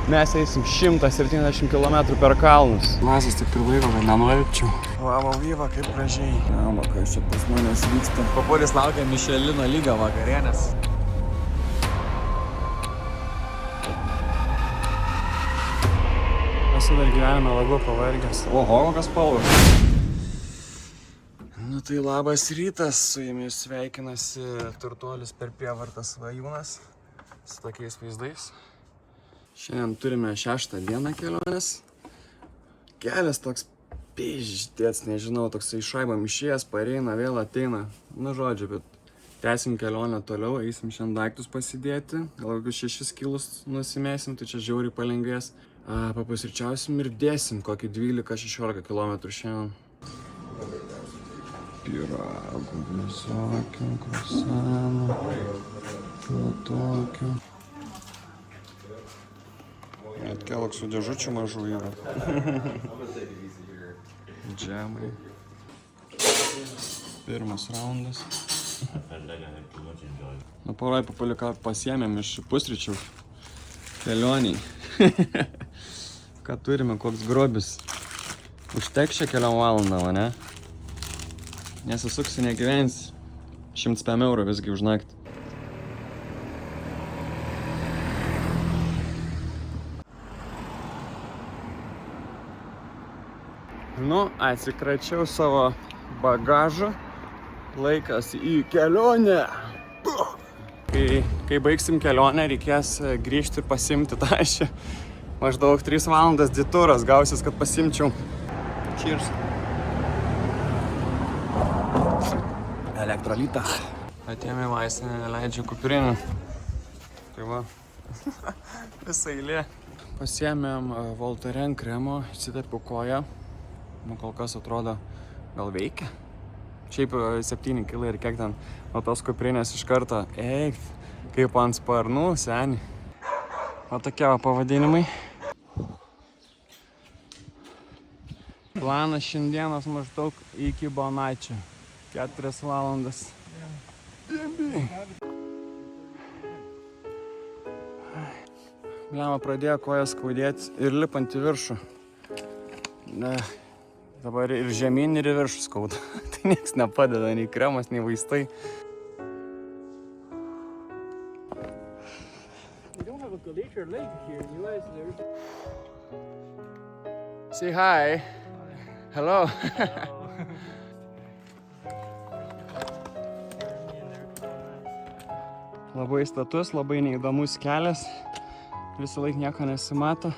Mes eisim 170 km per kalnus. Lazas taip ir laiko, kad nenuverčiau. Vau, vyva, kaip gražiai. Jama, kas čia pas manęs vyksta. Papulis laukia Mišelino lygio vakarienės. Esu dar gyvenime labiau pavargęs. Oho, kokios spalvos. Nu tai labas rytas, su jumis sveikinasi turtuolis per prievartą Svajūnas su tokiais vaizdais. Šiandien turime 6 dieną kelionės. Kelias toks piždėts, nežinau, toksai šaibam išėjęs, pareina, vėl ateina. Nu žodžiu, bet tęsim kelionę toliau, eisim šiandien daiktus pasidėti. Gal kokius 6 kilus nusimėsim, tai čia žiauriai palengvės. Papusryčiausim ir dėsim kokį 12-16 km šiandien. Pyragų visokių, kruasanų, tokių. Net keloksų dėžučių mažų yra. Džemai. Pirmas raundas. Nu, poroj papaliką pasiėmėm iš pusryčių kelioniai. Ką turime, koks grobis. Užteks čia keliom valandą, o ne? Nesisuksi, negyvensi. 105 eurų visgi už naktį. Nu, atsikračiau savo bagažą. Laikas į kelionę. Kai baigsim kelionę, reikės grįžti ir pasimti tašį. Maždaug 3 valandas dituras gausis, kad pasimčiau. Cheers. Elektrolitą. Atėjome vaistinę, neleidžia kuprinį. Tai va. Visa eilė. Pasiėmėm Voltaren kremo, įsitepiau koją. Nu, kol kas atrodo, gal veikia. Šiaip 7 kilai ir kiek ten nuo tos kuprinės iš karto. Eik, kaip ant sparnų, seni. O tokie pavadinimai. Planas šiandienos maždaug iki Bonaičio. 4 valandas. Bliama pradėjo kojas skaudėti ir lipant į viršų. Dabar ir žemyn, ir į viršų skauda. Tai nieks nepadeda, nei kremas, nei vaistai. Say hi. Hello. Labai status, labai neįdomus kelias. Visą laiką nieko nesimato.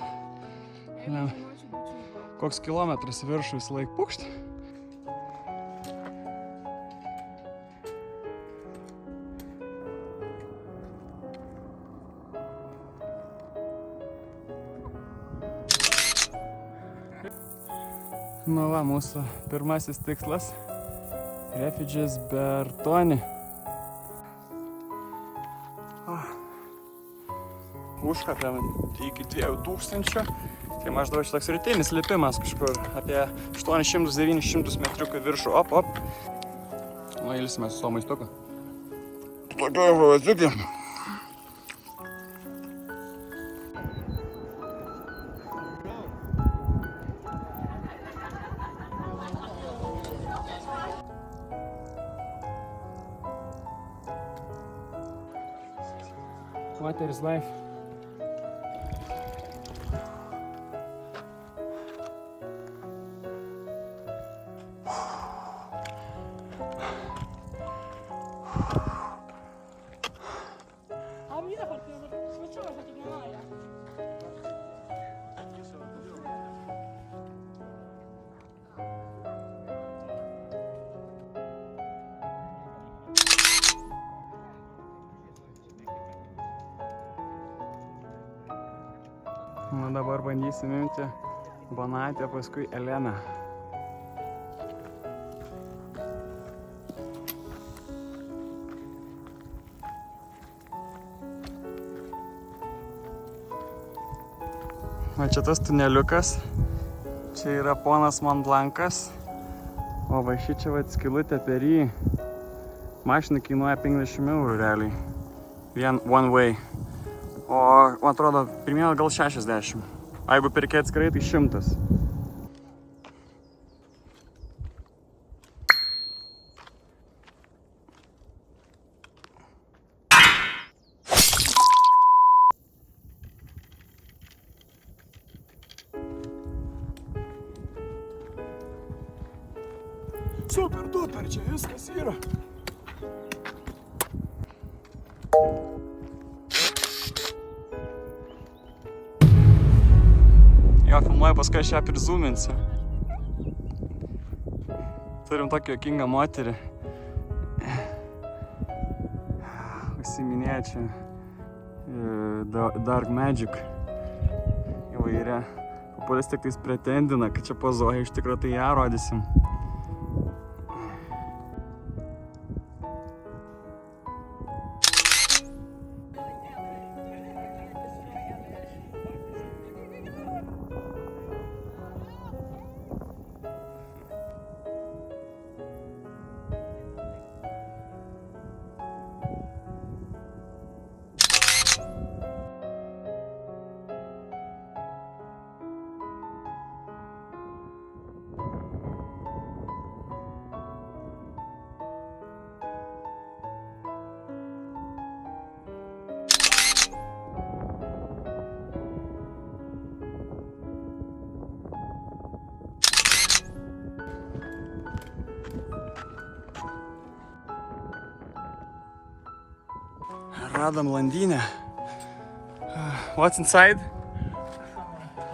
Koks kilometras į viršų visą laiką pukšt. Nu va, mūsų pirmasis tikslas. Refuges Bertoni. Užkapėm iki 2000. Tai maždaug šitoks rytinis lipimas kažkur apie 800-900 metriukų viršų. Op, op. Nu, ilsimės su savo maistuku. Tokioj vazikį. Water is life. Nu, dabar bandysim imti Bonatę, paskui Eleną. O čia tas tuneliukas. Čia yra ponas Montblankas. O va šičia va skilutė per jį. Mašina kainuoja 50 eurų realiai. One way. O, man atrodo, pirmieną gal 60. O jeigu pirkė atskirai, tai 100. Super duper, čia viskas yra. Jo, filmuoju, paskui aš ją prizoominsiu. Turim tokį juokingą moterį. Užsiminėja čia Dark Magic įvairia. Papuolis tik tais pretendina, kad čia pozuoja, iš tikrųjų tai ją rodysim. Radom landynę. What's inside?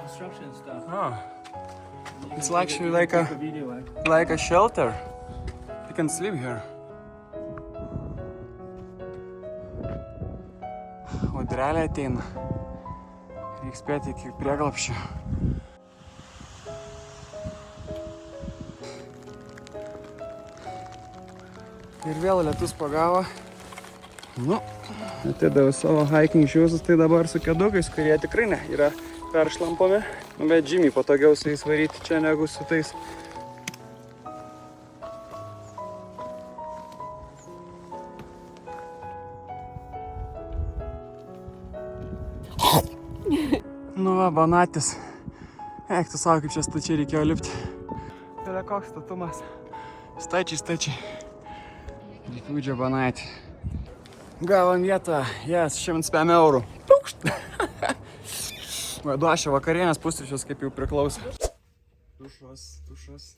Construction stuff. Oh. It's actually like a shelter. You can sleep here. Audrelė ateina. Reiks spėti iki prieglapščio. Ir vėl lietus pagavo. Nu, atidaviau savo hiking shoesus, tai dabar su kedukais, kurie tikrai ne, yra peršlampami. Bet žymiai patogiau su jais varyti čia negu su tais. Nu va, banatis. Eik, tu savo, kaip čia stačiai reikėjo lipti. Tai koks statumas. Stačiai. Difūdžio banatį. Gavom vietą, jas, 105 eurų. Duošė vakarienės pusryčius, kaip jau priklauso. Tušos.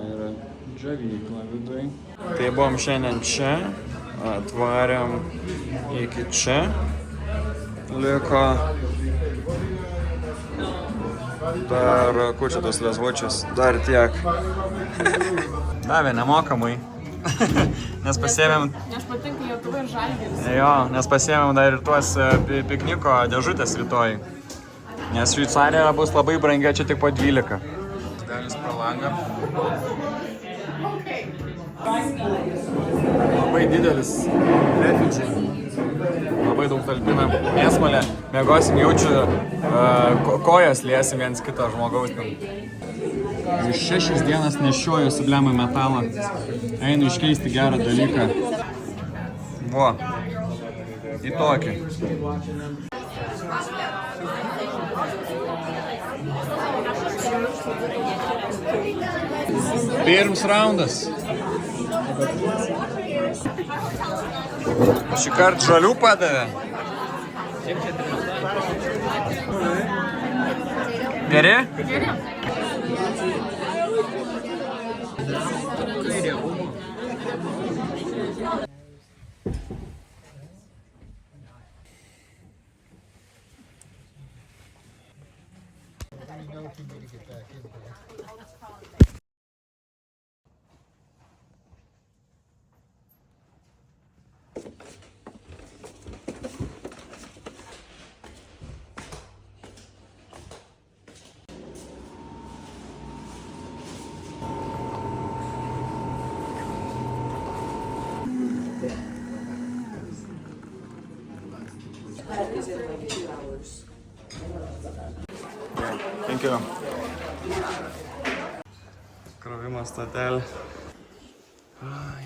Yra džiovykla vidui. Tai buvom šiandien čia, atvarėm iki čia. Liko dar, kur čia tos lezvučius, dar tiek. Davė nemokamai, nes pasiėmėm... Nes patinka Lietuva ir Žalgiris. Jo, nes pasiėmėm dar ir tuos pikniko dėžutės rytoj. Nes Šveicarija bus labai brangia, čia tik po 12. Galis pro langą. Labai didelis refidžiai. Labai daug talpina mėsmalę, miegosim, jaučiu kojas liesim viens kitą žmogaus. Už 6 dienas nešioju sublemą metalą, einu iškeisti gerą dalyką. Vo, į tokį. Pirmas raundas. Šįkart žalių padavė. Geri? Geri. Thank you. Krovimo stotelė. Ai.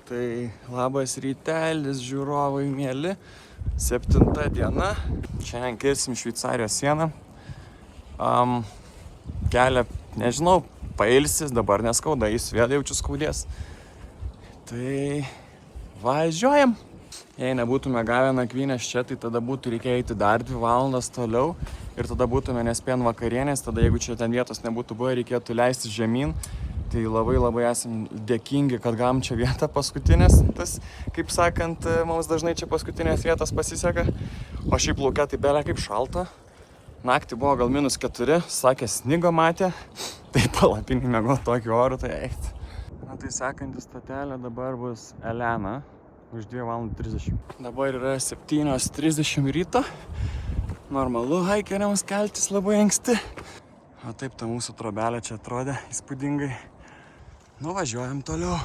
Tai labas rytelis, žiūrovai mėly. 7 diena. Šiandien kirsim Šveicarijos sieną. Kelią, nežinau, pailsis, dabar neskauda, jis vėl jaučiu skaudės. Tai važiuojam. Jei nebūtume gavę nakvynės čia, tai tada būtų reikėję eiti dar 2 valandas toliau. Ir tada būtume nespėję vakarienės, tada jeigu čia ten vietos nebūtų buvę, reikėtų leisti žemyn. Tai labai esam dėkingi, kad gavom čia vietą paskutinės. Tas, kaip sakant, mums dažnai čia paskutinės vietos pasiseka. O šiaip lauke tai belia kaip šalta. Naktį buvo gal -4, sakė snigo matė. Tai palapinį mėgo tokiu oru, tai eit. Na tai sekanti stotelė dabar bus Elena. Už 2:30. Dabar yra 7:30 ryto. Normalu haikeriams keltis labai anksti. O taip ta mūsų trobelė čia atrodė įspūdingai. Nuvažiuojam toliau.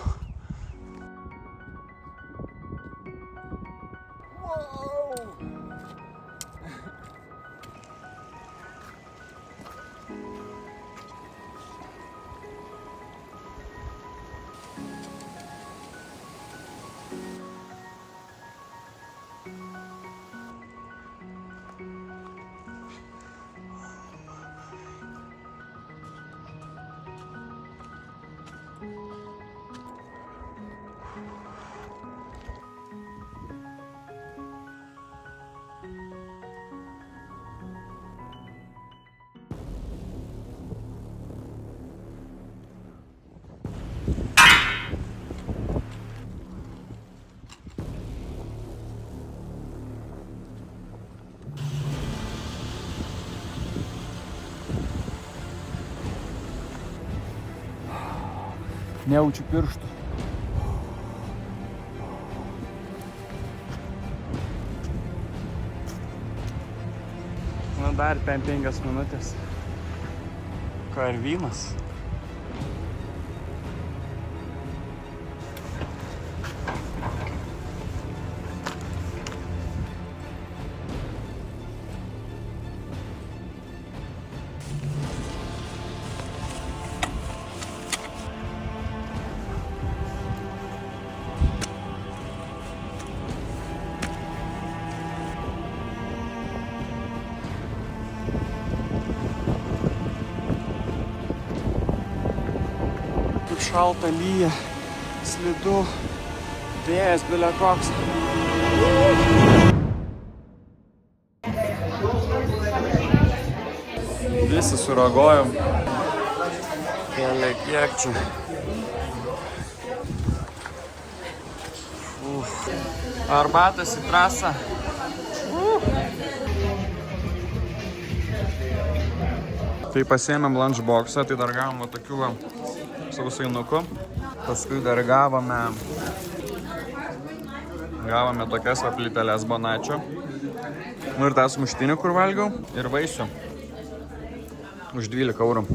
Nejaučiu pirštų. Na dar 5 minutės. Ką ir vynas. Šalta, lyja, slidu, vėjas bilia koks. Visi suragojom. Keliai kiek čia. Arbatas į trasą. Tai pasiėmėm lunchboxą, tai dar gavom tokių sausainuku. Paskui dar gavome tokias plyteles bonačio. Nu ir tą sumuštinį, kur valgiau. Ir vaisių. Už 12 eurų.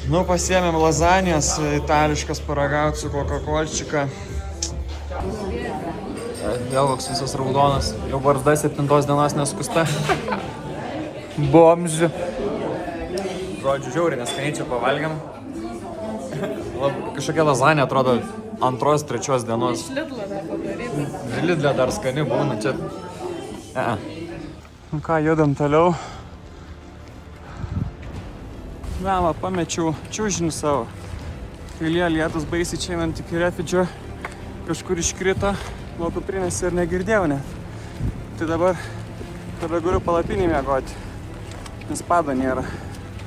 Nu, pasiėmėm lazanijas, itališkas paragaut su kokakolčika. Vėl koks visas raudonas. Jau barzda 7 dienos neskusta. Bomžių. Žodžiu, žiauriai, neskaniai čia pavalgiam. Kažkokia lazanė atrodo 2-3 dienos. Iš Lidlo dar padaryta. Lidle dar skani būna čia. Nu ką, judam toliau. Vėma, pamečiau čiužinį savo. Kailė lietus baisiai čia einant iki refidžio. Kažkur iškrito nuo kuprinės ir negirdėjau net. Tai dabar tada galiu palapinį miegoti. Nes pado nėra.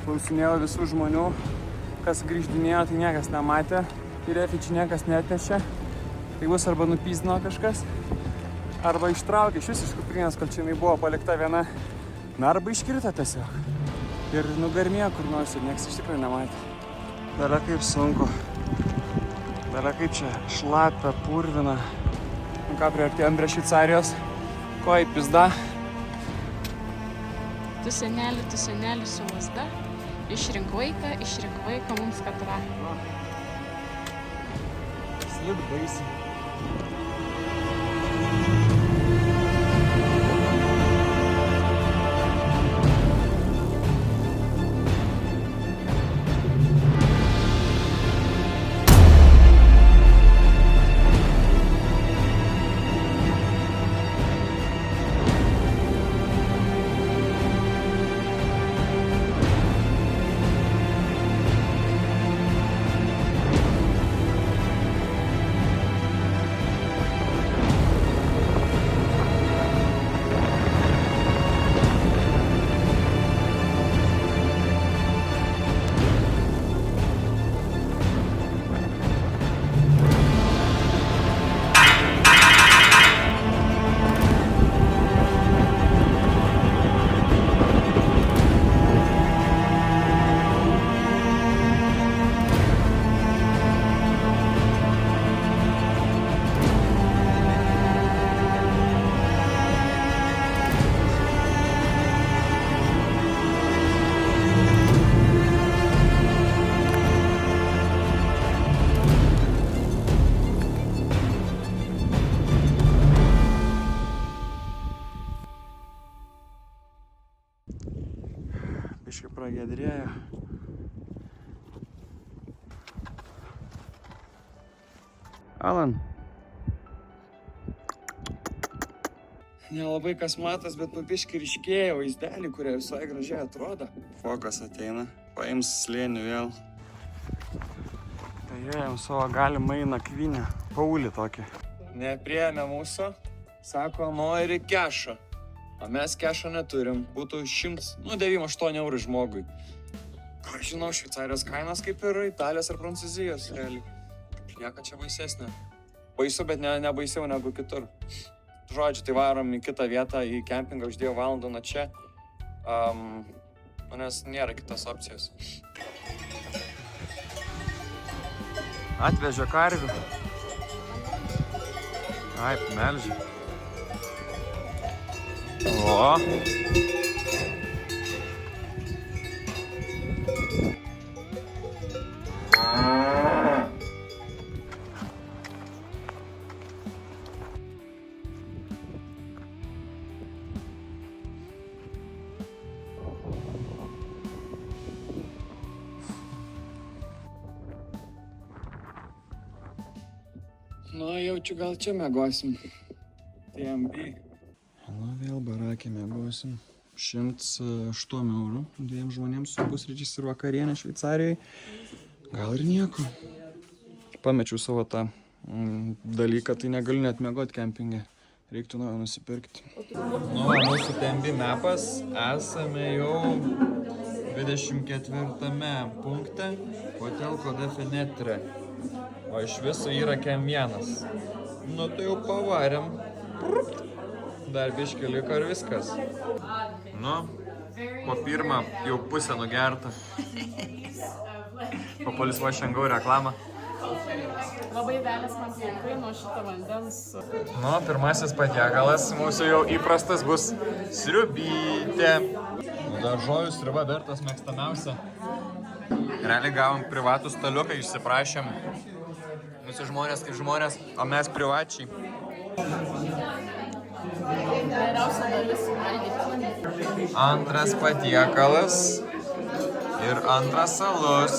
Klausinėjau visų žmonių. Kas grįždinėjo, tai niekas nematė, į refidžį niekas netnešė. Tai bus arba nupyzdino kažkas, arba ištraukė iš kuprinės, kol čia jinai buvo palikta viena. Na, arba iškrito tiesiog. Ir nugarmėjo kur nors ir niekas iš tikrųjų nematė. Dalia kaip sunku. Dalia kaip čia šlapia, purvina. Nu ką, priartėjom prie Šveicarijos. Ko į pizdą? Tu seneli su lazda. Išrink vaiką mums katrą. Slid baisiai. biškai pragiedrėjo. Alan. Nelabai kas matas, bet pabiškai ryškėja vaizdelį, kurie visai gražiai atrodo. Fokas ateina, paims slėnį vėl. Tai jėjom savo galimai nakvynę, paulį tokį. Nepriėmė mūsų, sako, nori kešą. O mes kešą neturim, būtų 98 eurų žmogui. Ką žinau, Šveicarijos kainos kaip ir Italijos ar Prancūzijos, realiai. Nieka čia baisesnė. Baisu, bet ne baisiau negu kitur. Žodžiu, tai varom į kitą vietą, į kempingą už 2 valandų nuo čia. Nes nėra kitos opcijos. Atvežė karvių. Ai, melžė. O. Nu, jaučiu, gal čia miegosim. TMB. Nu, vėl barakė miegosim. 108 eurų 2 žmonėms su pusryčiais ir vakarienė Šveicarijai. Gal ir nieko. Pamečiau savo tą dalyką, tai negaliu net miegoti kempinge. Reiktų naujo nusipirkti. Nu, mūsų TMB mapas. Esame jau 24 punkte. Hotel Code Fenetre. O iš viso yra kem 1. Nu, tai jau pavarėm. Dar biškį liko ir viskas. Nu, po pirmą jau pusę nugerta. Papolis va šiandien reklamą. Labai vėlės man plaukai nuo šito vandens. Nu, pirmasis patiekalas mūsų jau įprastas bus sriubytė. Daržovių sriuba Bertos mėgstamiausia. Realiai gavom privatų staliuką, išsiprašėm. Visi žmonės kaip žmonės, o mes privačiai. Antras patiekalas ir antras alus.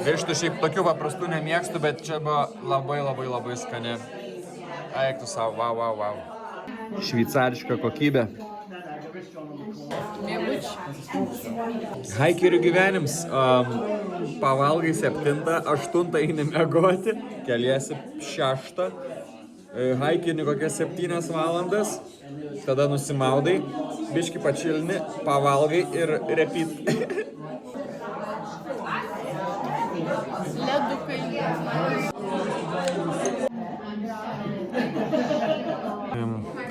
Vištų šiaip tokių paprastų nemėgstu, bet čia buvo labai skani. Eiktų savo, wow. Šveicariška kokybė. Haikerių gyvenims. Pavalgai 7, 8 eini miegoti, keliesi 6, haikini kokias 7 valandas, tada nusimaudai, biški pačilni, pavalgai ir repeat. Ledukai.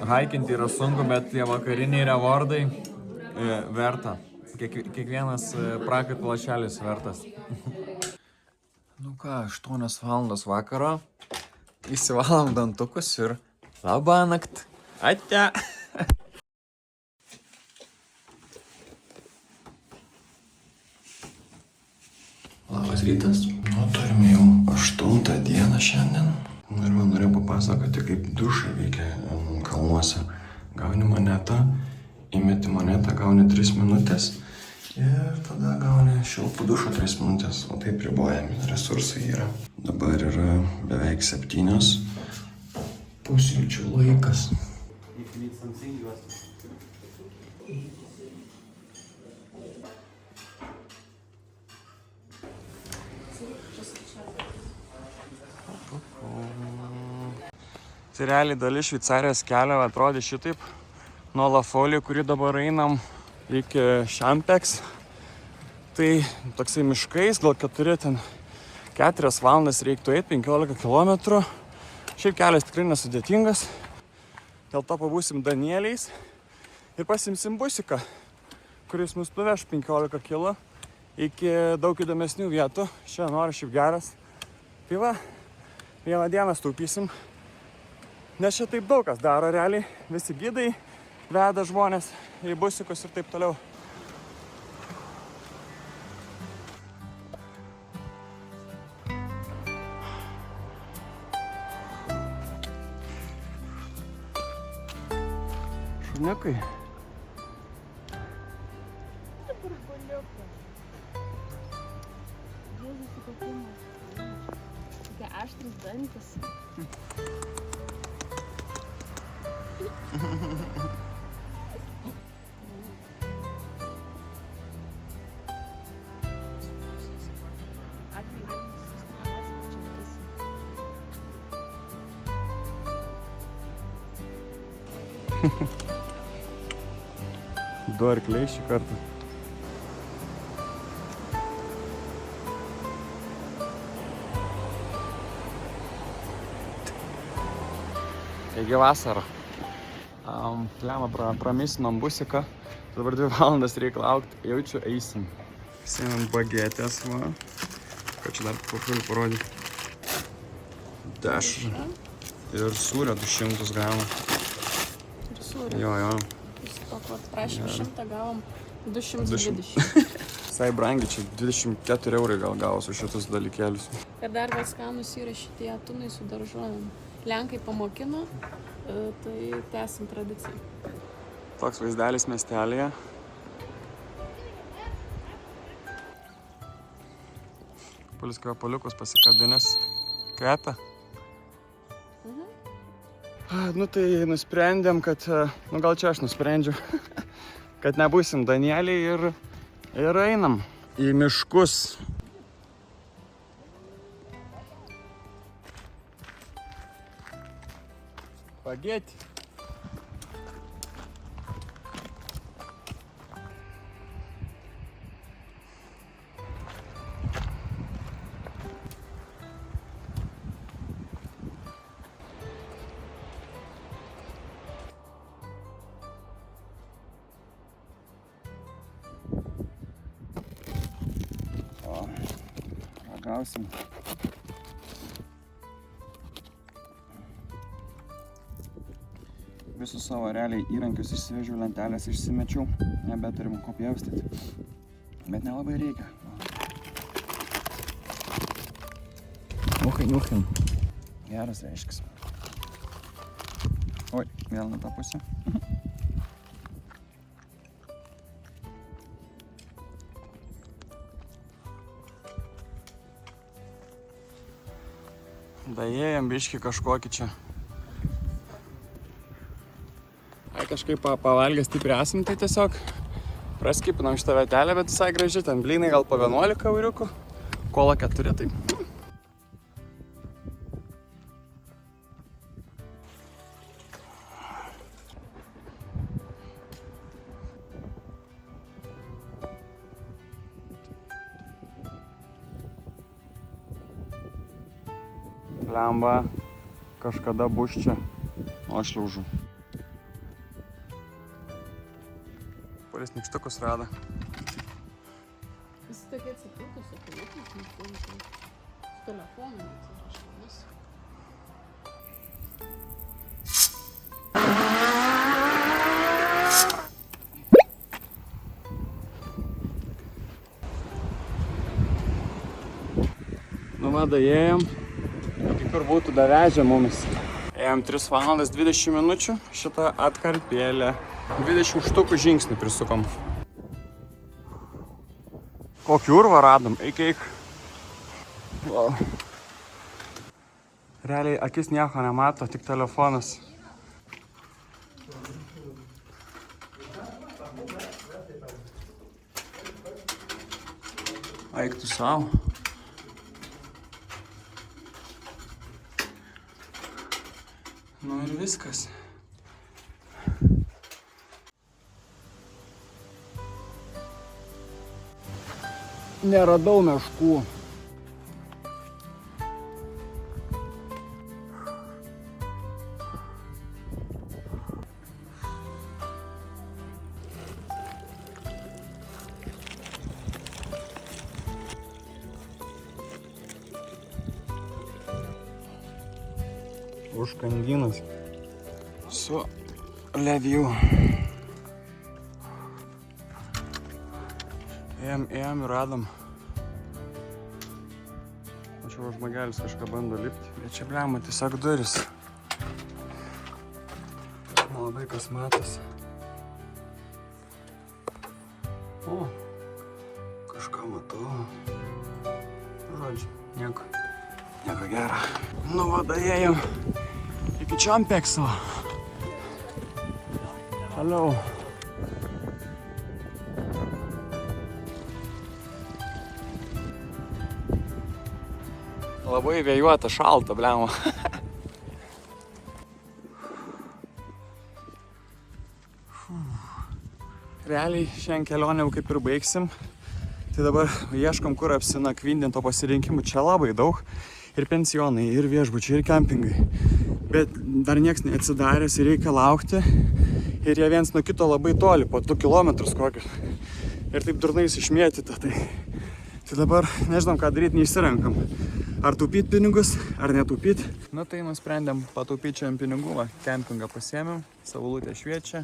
Haikinti yra sunku, bet tie vakariniai rewardai verta. Kiekvienas prakaito lašelis vertas. Nu ką, 8 valandos vakaro. Įsivalom dantukus ir labanakt. Ate. Labas rytas. Nu, turime jau 8 dieną šiandien. Ir man norėjau papasakoti, kaip dušai veikia kalnuose. Gauni monetą, įmeti monetą, gauni 3 minutės ir tada gauni šilpų dušą 3 minutės, o taip ribojami resursai yra. Dabar yra beveik 7 pusryčių laikas. Tai realiai dalis Šveicarijos kelio atrodė šitaip. Nuo La Folie, kurį dabar einam, iki Champeks. Tai toksai miškais, gal 4 valandas reiktų eiti, 15 km. Šiaip kelias tikrai nesudėtingas. Dėl to pabūsim Danieliais ir pasimsim busiką, kuris mus nuveš 15 km iki daug įdomesnių vietų. Šiandien oras šiaip geras. Tai va, vieną dieną staupysim. Nes čia taip daug kas daro realiai. Visi gidai veda žmonės į busikus ir taip toliau. Šuniukai. burbuliukai. Jėzus, kokie mes. Tokie aštrus dantis. Du arkliai šį kartą. Taigi vasara. Lemą pramisinom busiką. Dabar 2 valandas reikia laukti. Jaučiu, eisim. Sėmėm bagetės, va. Ką čia dar papilį parodyti. Dešrą. Ir sūrio 200 gramų. Ir sūrio. Jo. Pakot, prašym 100, gavom 220. Visai brangiai, čia 24 eurai gal gavos už šitus dalykėlius. Ir dar vėl skanus yra šitie atunai su daržovėm. Lenkai pamokino, tai tęsim tradiciją. Toks vaizdelis miestelėje. Pulis kvepaliukus pasikabinęs. Kvepia? Nu tai nusprendėm, kad, gal čia aš nusprendžiu, kad nebūsim Danieliai ir einam į miškus. Pagėti. Ragausim. Visus savo realiai įrankius išsivežiau, lentelės išsimečiau, nebeturim ko pjaustyti, bet nelabai reikia. Nuchin. Geras reiškis. Oi, vėl ne tą pusę. Daėjom biškį kažkokį čia. Kažkaip pavalgę stipriai esam, tai tiesiog praskipinam šitą vietelę, bet visai graži. Ten blynai gal po 11 euriukų, kola 4, tai. Blemba, kažkada bus čia, o aš laužu. Polis nykštukus rado. Visi tokie atsipirkus, apilikus, nykštukus. Su telefonu atsirašamas. Nu va, daėjom. Kaip ir būtų davežę mumis. Ėjom 3 valandas 20 minučių šitą atkarpėlę. 20 štukų žingsnių prisukom. Kokį urvą radom, eik. Wow. Realiai akis nieko nemato, tik telefonas. Eik tu savo. Nu ir viskas. Neradau meškų. Užkandinas su leviu. Ėjom ir radom. Mačiau, žmogelis kažką bando lipti. Bet čia blema tiesiog duris. Nelabai kas matos. O, kažką matau. Žodžiu, nieko gero. Nu, vadėjau iki Čiampekso. Haliau. Labai vėjuota, šalta, blemo. Realiai šiandien kelionę jau kaip ir baigsim. Tai dabar ieškom, kur apsinakvindinto pasirinkimų. Čia labai daug. Ir pensionai, ir viešbučiai, ir kempingai. Bet dar nieks neatsidaręs ir reikia laukti. Ir jie viens nuo kito labai toli, po 2 kilometrus kokius. Ir taip durnais išmėtyta. Tai dabar nežinom, ką daryti, neišsirenkam. Ar taupyt pinigus, ar netaupyt. Nu tai nusprendėm pataupyti čia ant pinigų. Va, kempingą pasiėmėm, saulutė šviečia.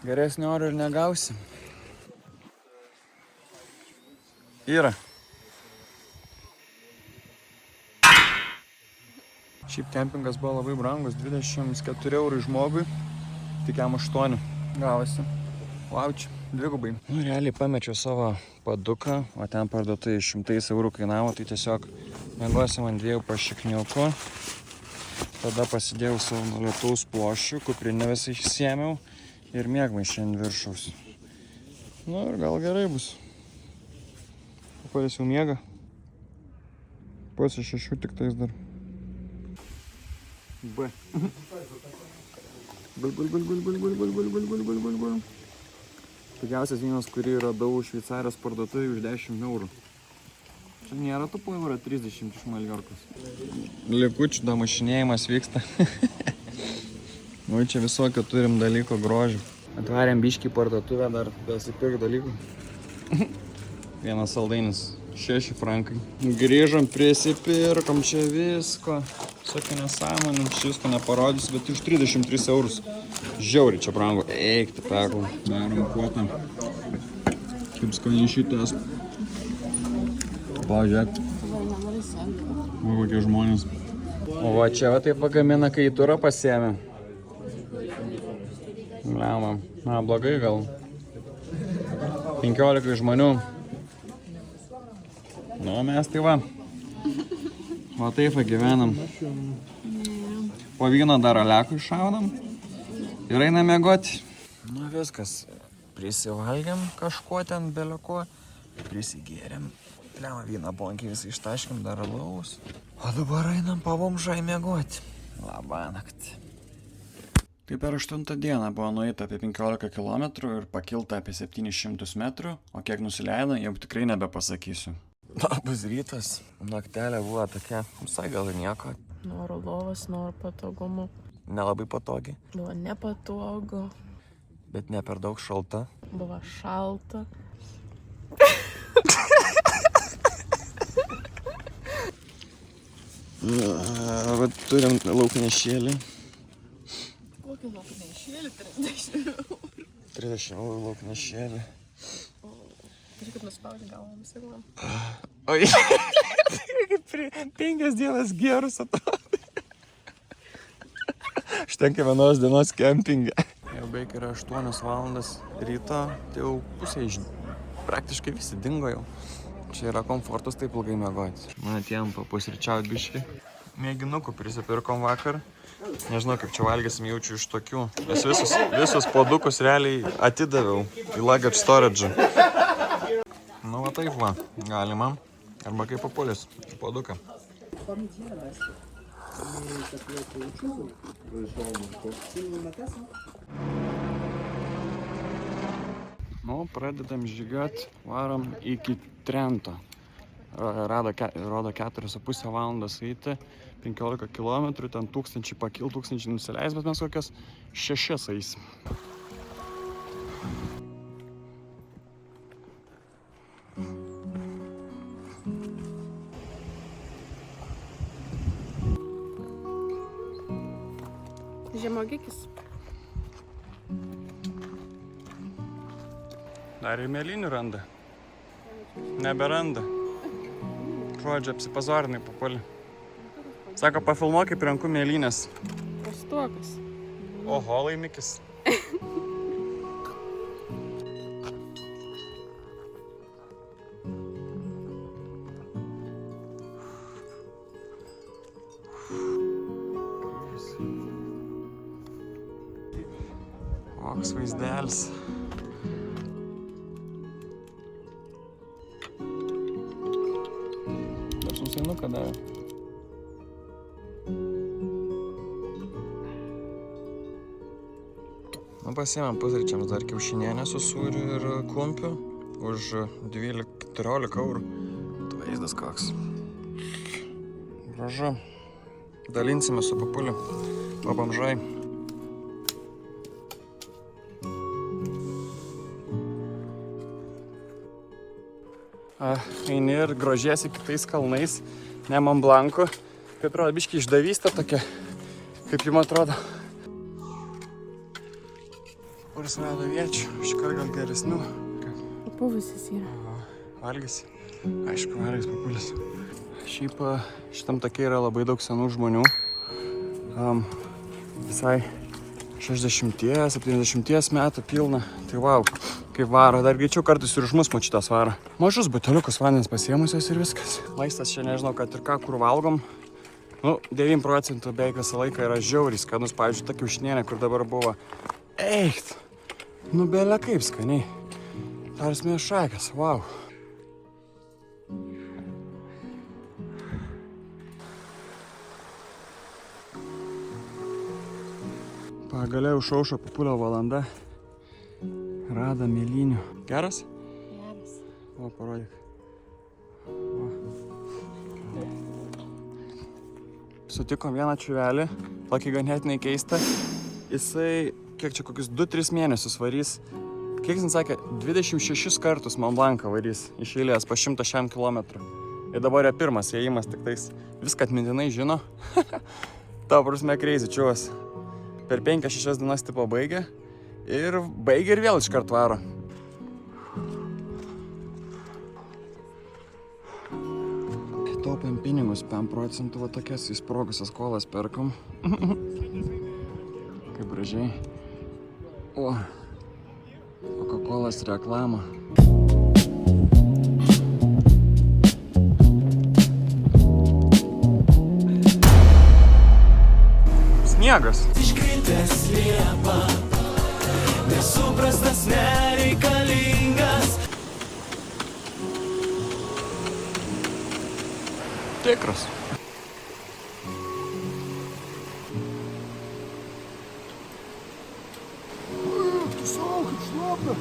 Geresnio oro ir negausim. Yra. Šiaip kempingas buvo labai brangus, 24 eurų žmogui, tik jam 8 gavosi. Laučiu, dvigubai. Nu, realiai pamečiau savo paduką, o ten parduotai 100 eurų kainavo, tai tiesiog miegosim ant 2 pašikniukų. Tada pasidėjau savo lietaus ploščių, kuprinę visą išsiėmiau ir miegmaišį ant viršaus. Nu ir gal gerai bus. Papalis jau miega. Pusė 6 tik tais dar. B. Gul. Pigiausias vynas, kurį radau Šveicarijos parduotuvėje už 10 eurų. Čia nėra tų po eurą 30 iš Maljorkos. Likučių damašinėjimas vyksta. Nu, čia visokio turim dalyko grožių. Atvarėm biškį parduotuvę dar besipirk dalykų. Vienas saldainis, 6 frankai. Grįžom, prisipirkom čia visko. Sakė nesąmonė, čia visko neparodysiu, bet už 33 eurus. Žiauriai čia brangu. Eikti perlų. Darom kuotą. Kaip skaniai šitas. Pažiūrėk. O kokie žmonės. O va čia va taip pagamina, kai į turą pasiėmė. Lemą. Na, blogai gal. 15 žmonių. Nu, mes tai va. Va taip va gyvenam. Po vyno dar alekų iššaunam. Ir einam miegoti. Nu viskas. Prisivalgiam kažkuo ten beleko. Prisigėrėm. Lemą vyną bonkiai visą ištaškim, dar alaus. O dabar einam pavomžai miegoti. Labanakt. Tai per 8 dieną buvo nueita apie 15 km ir pakilta apie 700 metrų, o kiek nusileido, jau tikrai nebepasakysiu. Labas rytas. Naktelė buvo tokia, visai gal ir nieko. Noriu lovas, noriu patogumų. Nelabai patogi, Buvo nepatogu, bet ne per daug šalta. buvo šalta. Vat turim laukinešėlį. Kokį laukinešėlį? 30 eurų. 30 eurų laukinešėlį. Tai kaip nuspaudži galvom siglom. Oi, kaip 5 dienas gerus atrodo. Štenka vienos dienos kempinge. Jau beveik yra 8 valandas ryto, tai jau pusė praktiškai visi dingo jau. Čia yra komfortas taip ilgai miegoti. Man atėjom papusryčiaut biškį. Mėginukų prisipirkom vakar. Nežinau, kaip čia valgysim, jaučiu iš tokių. Nes visus puodukus realiai atidaviau į luggage storage. Nu va taip va, galima. Arba kaip papulis, puoduką. Nu, pradedam žygiuoti, varom iki Trento. Rodo 4,5 valandos eiti, 15 km, ten 1000 pakil, 1000 nusileis, bet mes kokias 6 eisim. Žemogikis. Dar ir mėlynių randa. Neberanda. Žodžiu, apsipazorinai papulį. Sako, pafilmuok, kaip renku mėlynės. Pastuokas. Oho, laimikis. Koks vaizdelis. Dar susainuką davė. Nu, pasiėmėm pusryčiams dar kiaušinienę su sūriu ir kumpiu už 12-14 eurų. Tu vaizdas koks. Gražu. Dalinsime su papuliu. Pabamžai. Eini ir grožiesi kitais kalnais, ne Mont Blancu. Kaip atrodo, biškiai išdavystė tokia, kaip jums atrodo. Kuris rado viečių, šikar gal geresnių. Papuvusis yra. Valgysi. Aišku, valgys papulis. Šiaip šitam takiai yra labai daug senų žmonių. Visai 60-70 metų pilna. Tai wow, kaip varo. Dar greičiau kartais ir už mus močiutės varo. Mažus buteliukus vandens pasiėmusios ir viskas. Maistas čia nežinau, kad ir ką kur valgom. Nu, 9% beveik visą laiką yra žiauriai skanus. Pavyzdžiui, ta kiaušinienė, kur dabar buvo. Eikt! Nu, belia kaip skaniai. Tarsi mėšakės, wow. Pagaliau išaušo papulio valanda. Rada mėlynių. Geras? Geras. O, parodyk. O. Sutikom vieną čiuvelį, tokį ganėtinai keistą. Jisai, kiek čia, kokius 2-3 mėnesius varys. Kiek jis sakė, 26 kartus Mont Blancą varys iš eilės po 100 km. Ir dabar yra pirmas ėjimas, tik tais viską atmintinai žino. Tavo prasme crazy čiuvas. Per 5-6 dienas tipo baigė ir vėl iškart varo. Taupėm pinigus, 5% va tokias įsprogusias kolas perkam. Kaip gražiai. O, Coca-Colas reklama. Sniegas. Iškritęs liepa, nesuprastas, nereikalingas. Tikras. Tu savo, kaip šlapia.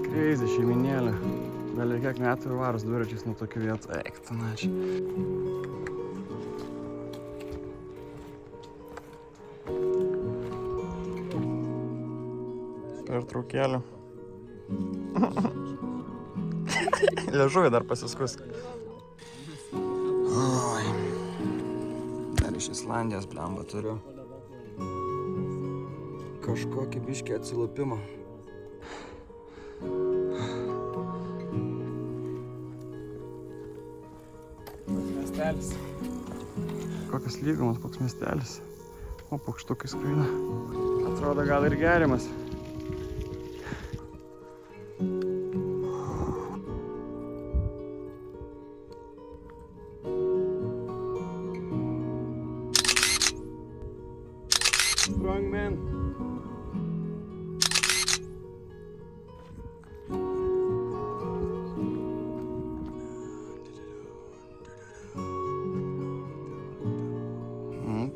Crazy šeiminėlė. Gal ir kiek metų ir varos dviračiais nuo tokių vietų. Eik, tanačiai. Pertraukėlė. Liežuvį dar pasiskus. Oi. Dar iš Islandijos blemba turiu. Kažkokį biškį atsilupimą. Miestelis. Kokias lygumas, koks miestelis. O paukštukai skraida. Atrodo gal ir gerimas. Strongman.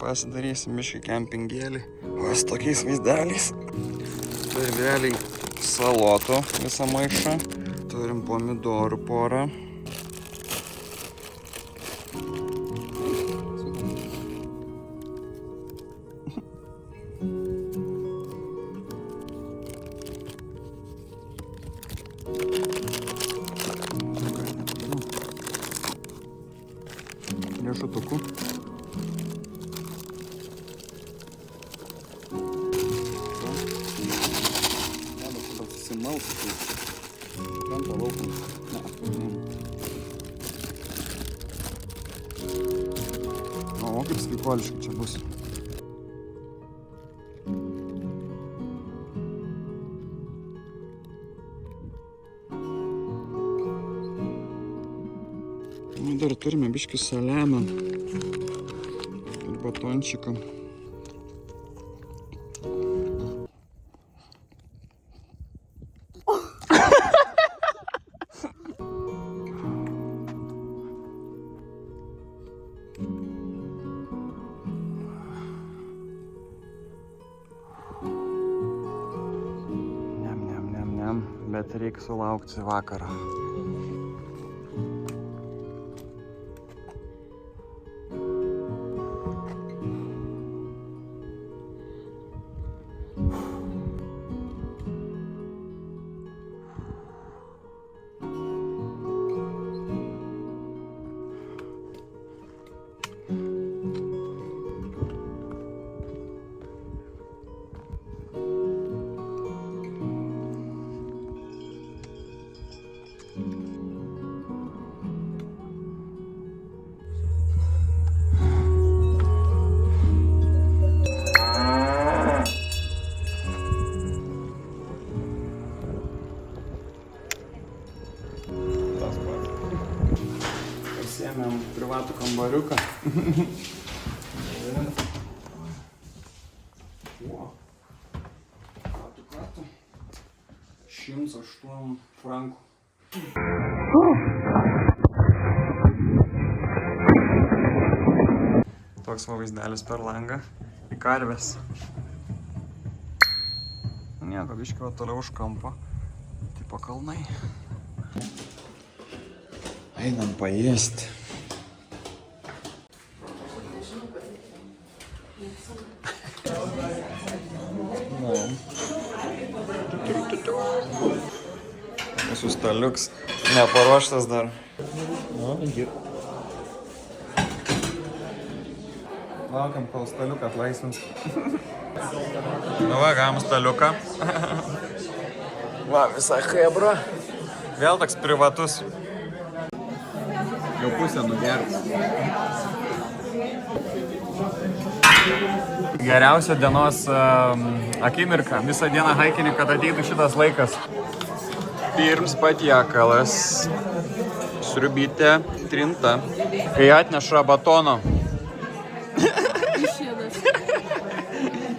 Pasidarysim biškį kempingėlį. O su tokiais vaizdeliais. Turim realiai salotų visą maišą. Turim pomidorų porą. Riešutukų. Krantą lauką. O, kaip sveikuoliškai čia bus. Dar turime biškį saliamio ir batončiko. Bet reikia sulaukti vakarą. Pasiėmėm privatų kambariuką. Kartu. 108 frankų. Toks va vaizdelis per langą į karves. Nieko, biškio toliau už kampo. Tipo kalnai. Einam paėsti. Mūsų staliuks neparuoštas dar. Laukiam, kol staliuką atlaisvins. Nu va, gavom staliuką. Va, visa chebra. Vėl toks privatus. Jau pusę nugerti. Geriausia dienos akimirka. Visą dieną haikinį, kad ateitų šitas laikas. Pirms patiekalas. Sriubytė trinta. Kai atneša batono.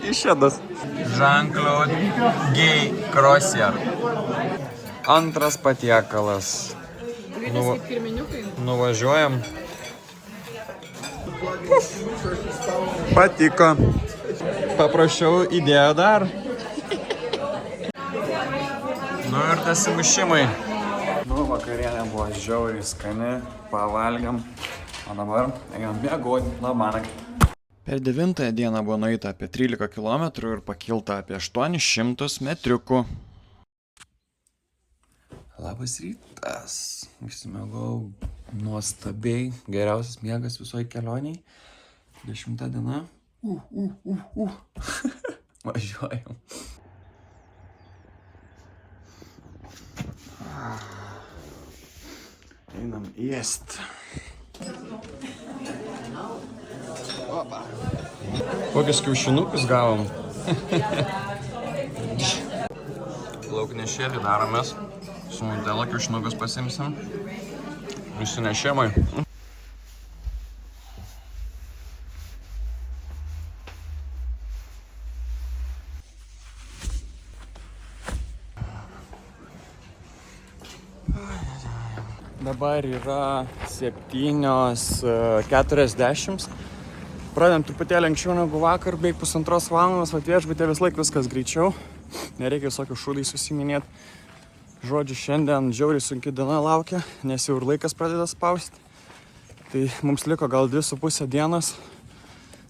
Išėdas. Jean-Claude Gay Croisier. Antras patiekalas. Nuvažiuojam. Patiko. Paprašiau idėją dar. Nu ir dasimušimai. Nu, vakarienė buvo žiauriai skani. Pavalgiam. O dabar einam miegoti. Labanakt. Per 9 dieną buvo nueita apie 13 km ir pakilta apie 800 metriukų. Labas rytas. Išsimiegau nuostabiai. Geriausias miegas visoje kelioniai. 10 diena. Važiuojam. Einam ėst. Opa. Kokius kiaušinukus gavom. Lauknešėlį daromės. Su Nutella kiaušinukus pasimsim. Išsinešimai. Dabar yra 7:40. Pradedam truputėlį anksčiau negu vakar, beveik 1,5 valandos, vat viešbutė vis laik viskas greičiau. Nereikia visokių šūdai susiminėti. Žodžiu, šiandien žiauriai sunki diena laukia, nes jau ir laikas pradeda spausti. Tai mums liko gal 2,5 dienos.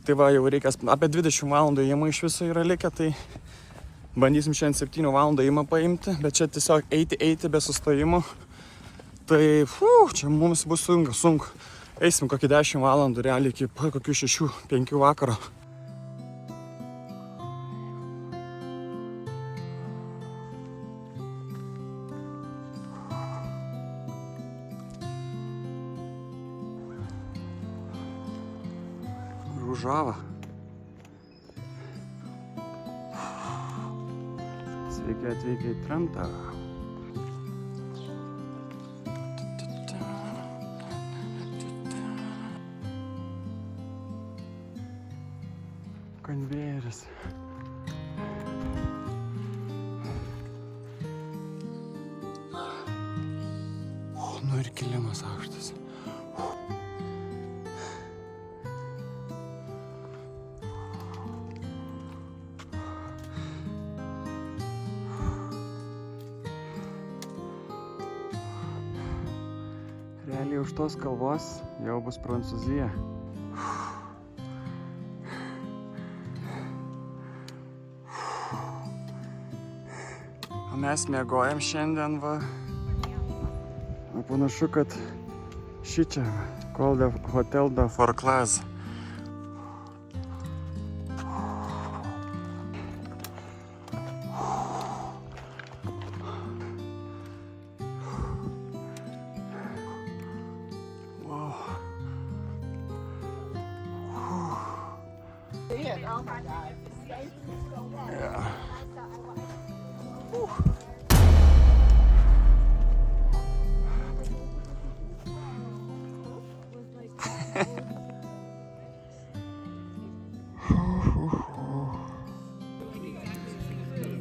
Tai va, jau reikia apie 20 valandų įėjimą iš viso yra likę, tai bandysim šiandien 7 valandų įėjimą paimti, bet čia tiesiog eiti be sustojimo. Tai, čia mums bus sunku. Eisim kokį 10 valandų, realiai iki kokių 6-5 vakaro. Ružava. Sveiki atvykę į Trentą. Konvejeris. Nu ir kilimas aukštas. Realiai už tos kalvos jau bus Prancūzija. Mes miegojam šiandien, va. Panašu, kad šičia, Col de Hotel de Forclaz.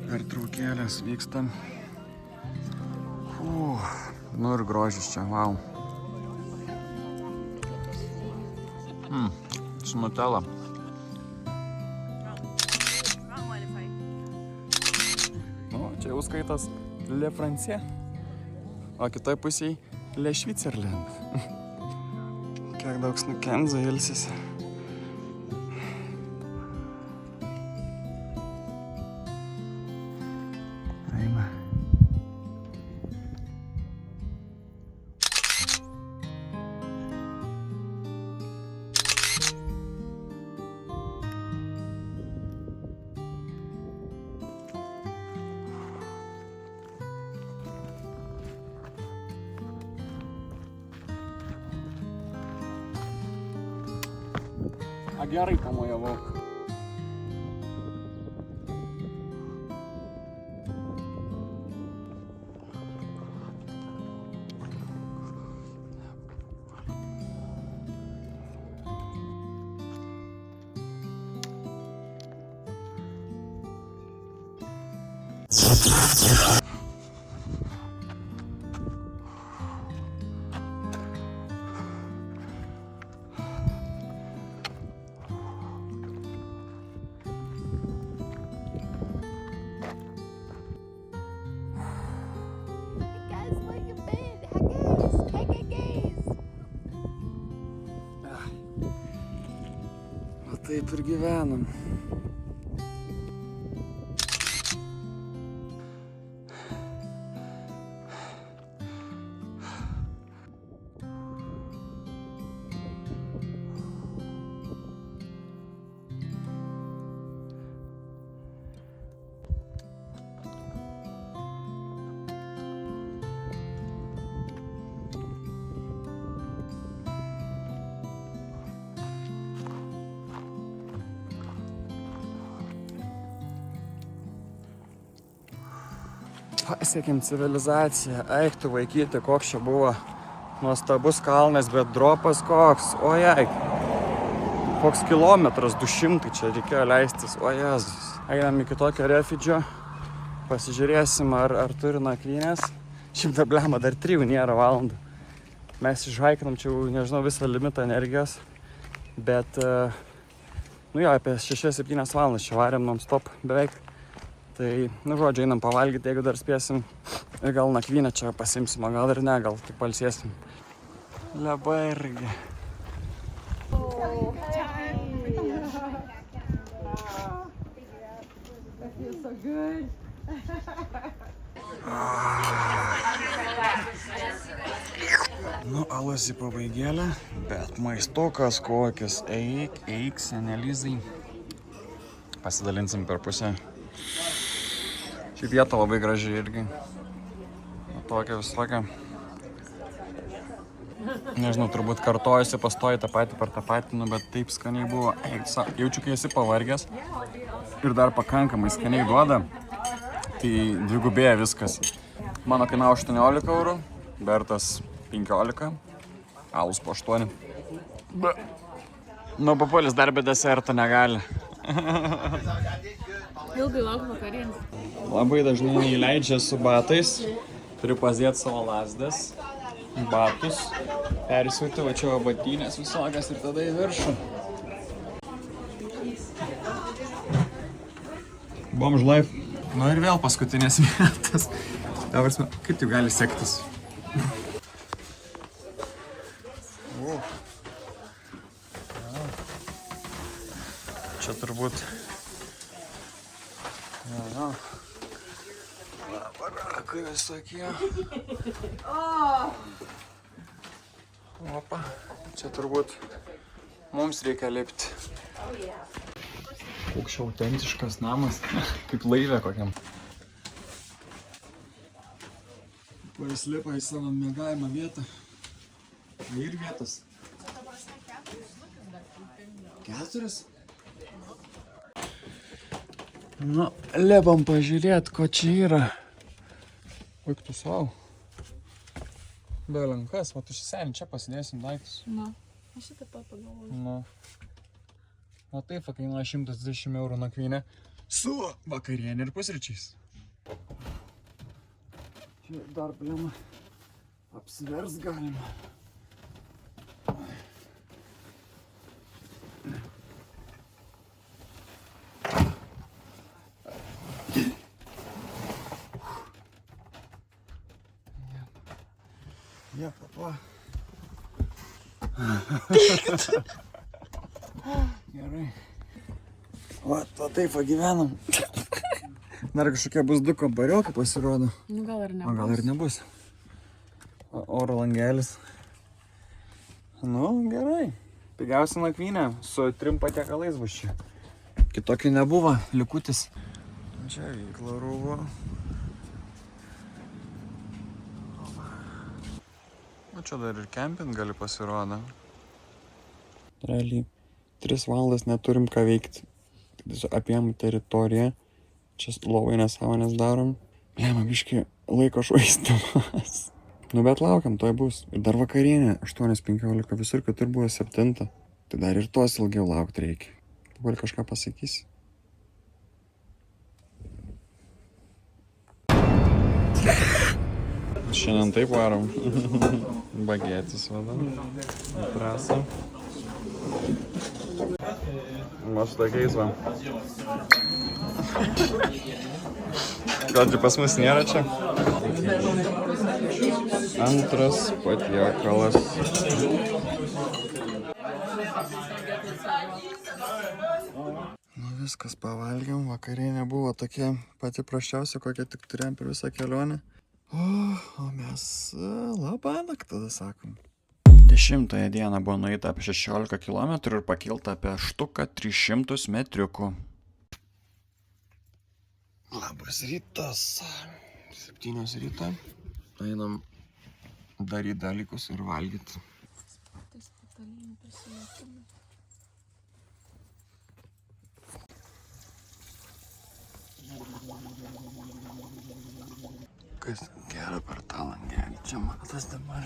Pertraukėlės vyksta. Nu ir grožis čia, wow. Su Nutella. Nu, čia jau skaitas Le France, o kitoj pusėj Le Switzerland. Kiek daug Kenzo ilsisi. A gerai pamojavau. Taip ir gyvenam. Pasiekėm civilizaciją. Eik tu vaikyti, koks čia buvo nuostabus kalnas, bet dropas koks. O eik. Koks kilometras, 200 čia reikėjo leistis. O Jėzus. Einam iki tokio refidžio. Pasižiūrėsim, ar turi nakvynės. Šiaip blema, dar 3 nėra valandų. Mes išhaikinam čia, nežinau, visą limitą energijos. Bet, nu jo, apie 6-7 valandas čia varėm non-stop beveik. Tai, nu žodžiu, einam pavalgyti, jeigu dar spėsim. Ir gal nakvynę čia pasimsim, o gal ir ne, gal tik pailsėsim. Labai irgi. Nu, alus į pabaigėlę, bet maistokas kokis. Eik, senelizai. Pasidalinsim per pusę. Šiaip vieta labai graži irgi. Tokia visokia. Nežinau, turbūt kartojasi, pastoji tą patį per tą patį, nu, bet taip skaniai buvo. Jaučiu, kai esi pavargęs ir dar pakankamai skaniai duoda, tai dvigubėja viskas. Mano kainavo 18 eurų, Bertas 15, alus po 8. Nu, papuolis dar be deserto negali. Ilgai lauk vakarienės. Labai dažnai neįleidžia su batais. Turiu pasidėti savo lasdas, batus, persiūti, va čia batinės visokias ir tada į viršų. Bomž life. Nu ir vėl paskutinės vietas. Dabar, kaip tai gali sektis? Čia turbūt... Barakai visokie. Opa, čia turbūt mums reikia lipti. Koks čia autentiškas namas, kaip laivė kokiam. Kuris lipa į savo mėgavimo vietą. Ir vietas. 4? Nu, lipam pažiūrėt, ko čia yra. Vaik tu savo. Be lankas, va tu šisenį čia pasidėsim daiktus. Na, aš šitą pat pagalvoju. Nu. O taip, kainuoja 120 eurų nakvynė su vakarienė ir pusryčiais. Čia dar, blema, apsivers galima. Ja, papa. Gerai. Va taip gyvenam. Dar kažkokie bus 2 kambariokai pasirodo. Nu gal ir nebus. O gal ir nebus. Oro langelis. Nu, gerai. Pigiausia nakvynė su 3 patiekalais bus čia. Kitokio nebuvo, likutis. Čia veikla rūvo. O čia dar ir kemping gali pasirodo. Realiai 3 valandas neturim ką veikti. Tiesiog apėjom teritoriją. Čia lovai nesąmonės darom. Blema, biški laiko švaistymas. Nu bet laukiam, toj bus. Ir dar vakarienė 8:15, visur kitur buvo 7. Tai dar ir tuos ilgiau laukti reikia. Gal kažką pasakysi? Šiandien taip varom. Bagėtis vadam. Trasą. Aš tokiais va. Gal čia pas mus nėra čia? Antras patiekalas. Nu viskas, pavalgiam. Vakarienė buvo tokia pati prasčiausia, kokią tik turėjom per visą kelionę. O mes labanakt tada sakom. 10 dieną buvo nueita apie 16 km ir pakilta apie štuką 300 metriukų. Labas rytas. 7 ryto. Einam daryti dalykus ir valgyti. Kas gera per tą langelį. Čia matas dabar.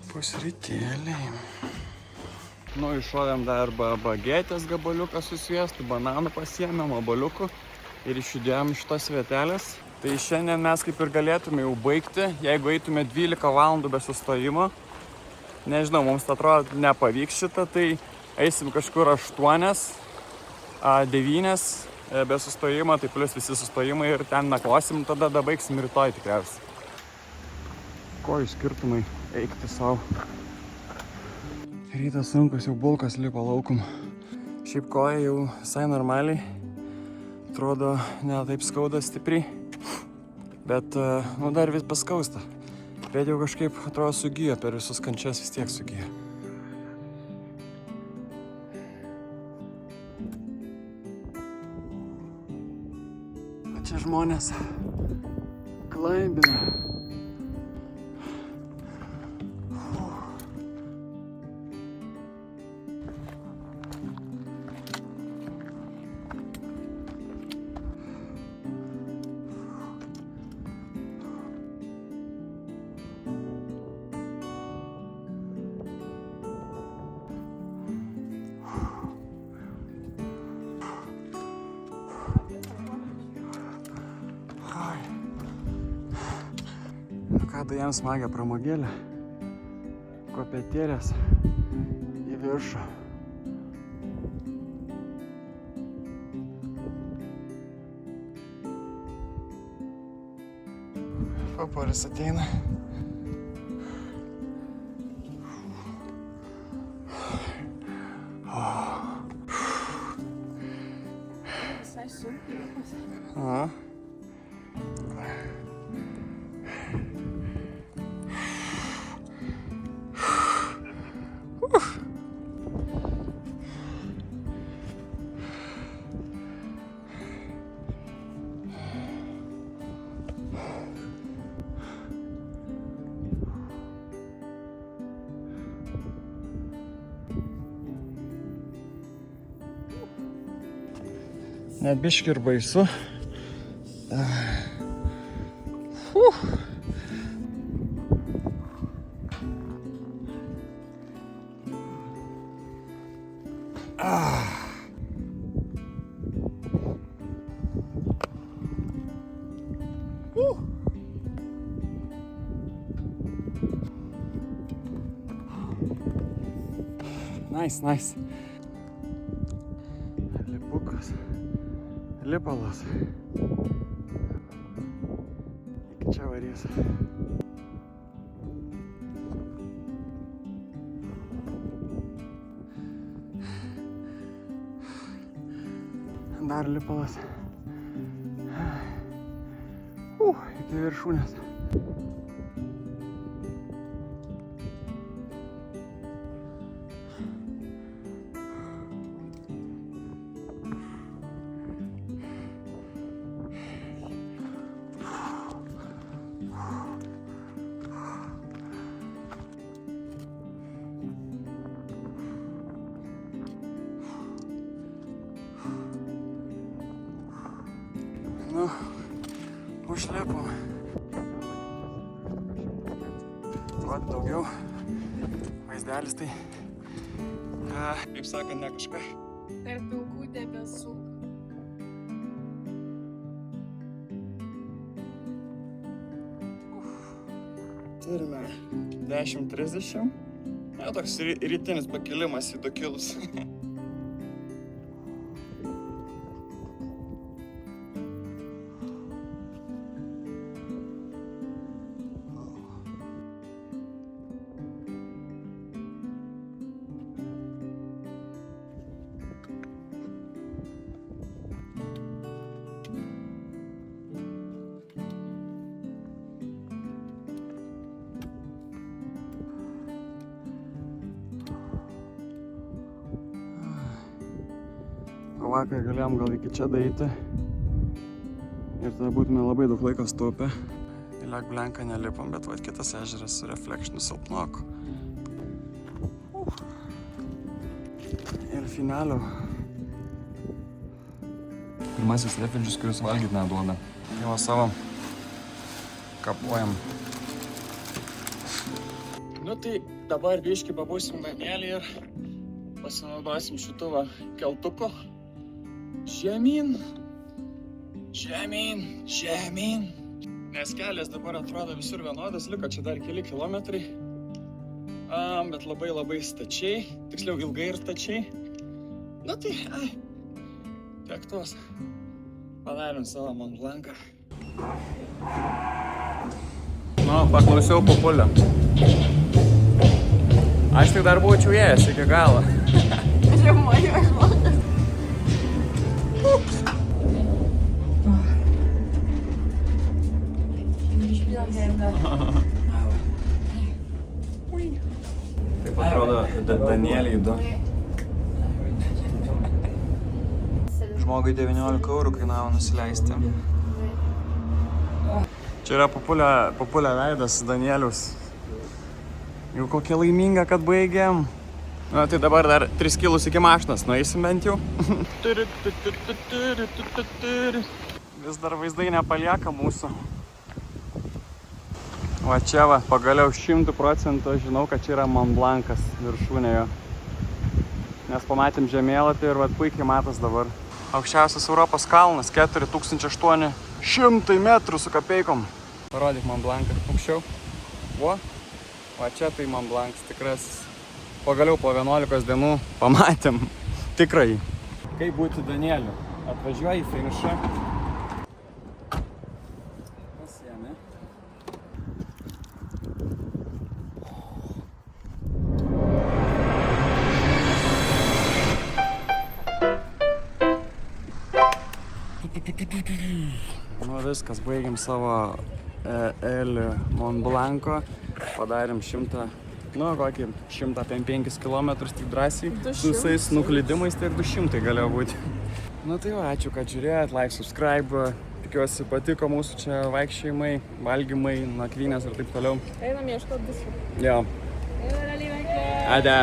Pusrytėliai. Nu, iššovėm dar bagetės gabaliuką su sviestu, bananų pasiėmėm, oboliukų ir išjudėjom iš tos vietelės. Tai šiandien mes kaip ir galėtume jau baigti, jeigu eitume 12 valandų be sustojimo. Nežinau, mums atrodo nepavyks šitą, tai eisim kažkur 8-9 be sustojimo, tai plus visi sustojimai ir ten nakvosim, tada baigsim rytoj tikriausiai. Kojų skirtumai, eikti savo. Rytas sunkus, jau bulkas lipa laukum. Šiaip koja jau visai normaliai. Atrodo, ne taip skauda stipriai. Bet, nu dar vis paskausta. Bet jau kažkaip atrodo sugijo, per visus kančias vis tiek sugijo. O čia žmonės klaimbina. Ką jam smagia pramogėlė. Kopėtėlės į viršų. Papolis ateina. Visai sunkiai. Aha. Net biški ir baisu. Nice, nice. Lipukas. Lipalas. Iki čia varys. Dar lipalas. Iki viršūnės. Nu, užlipom. Vat daugiau. Vaizdelis tai, kaip sakant, ne kažką. Tarp pilkų debesų. Turime 10:30. Ja, toks rytinis pakilimas į 2 kilus. Vakar galėjom gal iki čia daryti ir tada būtume labai daug laiko staupę. Į Lac Blanc nelipom, bet vat kitas ežeras su reflectionu silpnoku. Ir finalo. Pirmasis refedžius, kuris valgyt neduoda. Jau savo kapuojam. Nu tai dabar biškį pabūsim Danielį ir pasinaudosim šitų va keltuku. Žemyn, žemyn, žemyn. Nes kelias dabar atrodo visur vienodas, liko čia dar keli kilometrai. Bet labai stačiai, tiksliau ilgai ir stačiai. Nu tai, tiek tos. Padarėm savo Mont Blancą. Nu, paklausiau Populio. Aš tik dar būčiau ėjęs iki galo. Žemojo žmogus. Taip atrodo Danieliai 2. Žmogui 19 eurų kainavo nusileisti. Čia yra Populio veidas Danielius. Jau kokia laiminga, kad baigėm. Na tai dabar dar 3 kilus iki mašinos nueisim bent jau. Vis dar vaizdai nepalieka mūsų. Va čia va, pagaliau 100% žinau, kad čia yra Mont Blancas viršūnė jo. Nes pamatėm žemėlapį ir va puikiai matos dabar. Aukščiausias Europos kalnas, 4800 metrų su kapeikom. Parodyk Mont Blancą aukščiau. Va čia tai Mont Blanc tikras. Pagaliau po 11 dienų pamatėm tikrai. Kaip būti Danieliu? Atvažiuoji į finišą. Pasiemi. Nu viskas, baigėm savo L Mont Blanco. Padarėm 105 km tik drąsiai. Su visais nuklydimais tai ir 200 galėjo būti. Nu tai va, ačiū, kad žiūrėjot, like, subscribe. Tikiuosi patiko mūsų čia vaikščiojimai, valgymai, nakvynės ir taip toliau. Einam ieškoti dušų. Jo. Einam realybę. Ade.